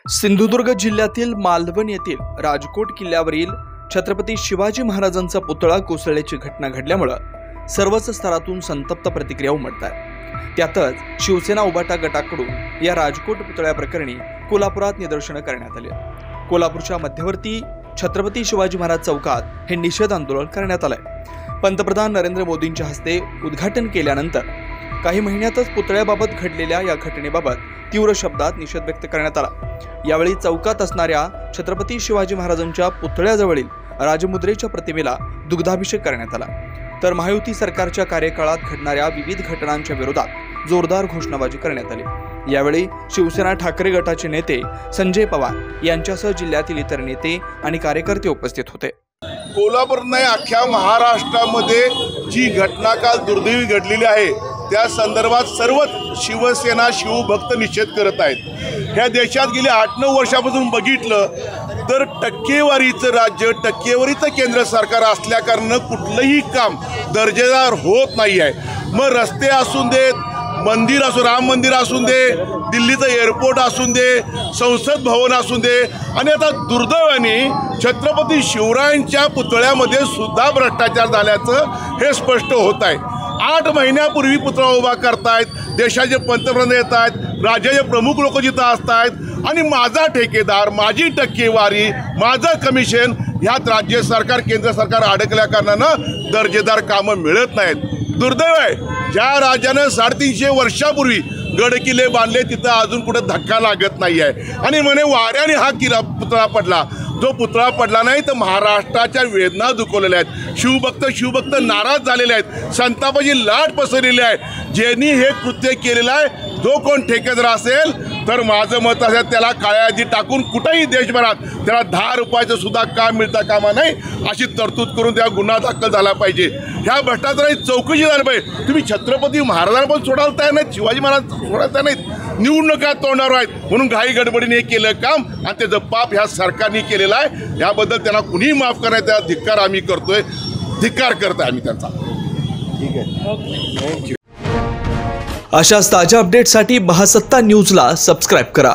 सिंधुदुर्ग जिल्ह्यातील मालवण येथील राजकोट किल्ल्यावरील छत्रपती शिवाजी महाराजांचा पुतळा कोसळल्याची घटना घडल्यामुळे सर्वच स्तरातून संतप्त प्रतिक्रिया उमटतात। त्यातच शिवसेना उभाटा गटाकडून या राजकोट पुतळ्याप्रकरणी कोल्हापुरात निदर्शने करण्यात आली। कोल्हापूरच्या मध्यवर्ती छत्रपती शिवाजी महाराज चौकात हे निषेध आंदोलन करण्यात आले। पंतप्रधान नरेंद्र मोदींच्या हस्ते उद्घाटन केल्यानंतर काही महिन्यातच पुतळ्याबाबत घडलेल्या या घटनेबाबत तीव्र शब्दात निषेध व्यक्त करण्यात आला। यावेळी चौकात असणाऱ्या छत्रपती शिवाजी महाराजांच्या पुतळ्याजवळील राजमुद्रेच्या प्रतिमेला दुग्धाभिषेक करण्यात आला। तर महायुती सरकारच्या कार्यकाळात घडणाऱ्या विविध घटनांच्या विरोधात जोरदार घोषणाबाजी करण्यात आली। यावेळी शिवसेना ठाकरे गटाचे नेते संजय पवार यांच्यासह जिल्ह्यातील इतर नेते आणि कार्यकर्ते उपस्थित होते। कोल्हापूर नाही अख्ख्या महाराष्ट्रामध्ये जी घटना काल दुर्दैवी घडलेली आहे त्या संदर्भात सर्वच शिवसेना शिवभक्त निषेध करत आहेत। ह्या देशात गेली 8-9 वर्षापासून बघितलं तर टक्केवारीचं राज्य, टक्केवारीचं केंद्र सरकार असल्या कारणानं कुठलंही काम दर्जेदार होत नाही आहे। मग रस्ते असून देत, मंदिर असो, राम मंदिर असून दे, दिल्लीचं एअरपोर्ट असून दे, संसद भवन असून दे, आणि आता दुर्दैवाने छत्रपती शिवरायांच्या पुतळ्यामध्ये सुद्धा भ्रष्टाचार झाल्याचं हे स्पष्ट होत आहे। 8 महिन्यापूर्वी पुतळा उभा करतायत, देशाचे पंतप्रधान येत आहेत, राज्याचे प्रमुख लोक जिथं असतायत आणि माझा ठेकेदार, माझी टक्केवारी, माझं कमिशन ह्यात राज्य सरकार, केंद्र सरकार अडकल्या कारणानं दर्जेदार कामं मिळत नाहीत। दुर्दैव आहे, ज्या राज्यानं 350 वर्षापूर्वी गड किल्ले बांधले तिथं अजून कुठे धक्का लागत नाही आहे। आणि म्हणे वाऱ्याने हा किल्ला पुतळा पडला, जो पुतळा पडला नाही तर महाराष्ट्राच्या वेदना दुखवलेल्या आहेत। शिवभक्त नाराज झालेले आहेत, संतापाची लाट पसरलेली आहे। ज्यांनी हे कृत्य केलेलं आहे, जो कोण ठेकेदार असेल तर माझं मत असेल त्याला काळ्या यादीत टाकून कुठेही देशभरात त्याला 10 रुपयाचं सुद्धा काम मिळता कामा नाही अशी तरतूद करून त्या गुन्हा दाखल झाला पाहिजे। ह्या भ्रष्टाचाराची चौकशी झाली पाहिजे। तुम्ही छत्रपती महाराजांना पण सोडायला तयार नाहीत, शिवाजी महाराज सोडायला तयार नाहीत, निवडणुका तोंडावर आहेत म्हणून घाई गडबडीने हे केलं काम आणि त्याचं पाप ह्या सरकारने केलेलं आहे। याबद्दल त्यांना कुणीही माफ करायचं, त्याचा धिक्कार आम्ही करतोय, धिक्कार करतोय आम्ही त्यांचा। ठीक आहे, अशाच ताज्या अपडेटसाठी महासत्ता न्यूजला सबस्क्राइब करा।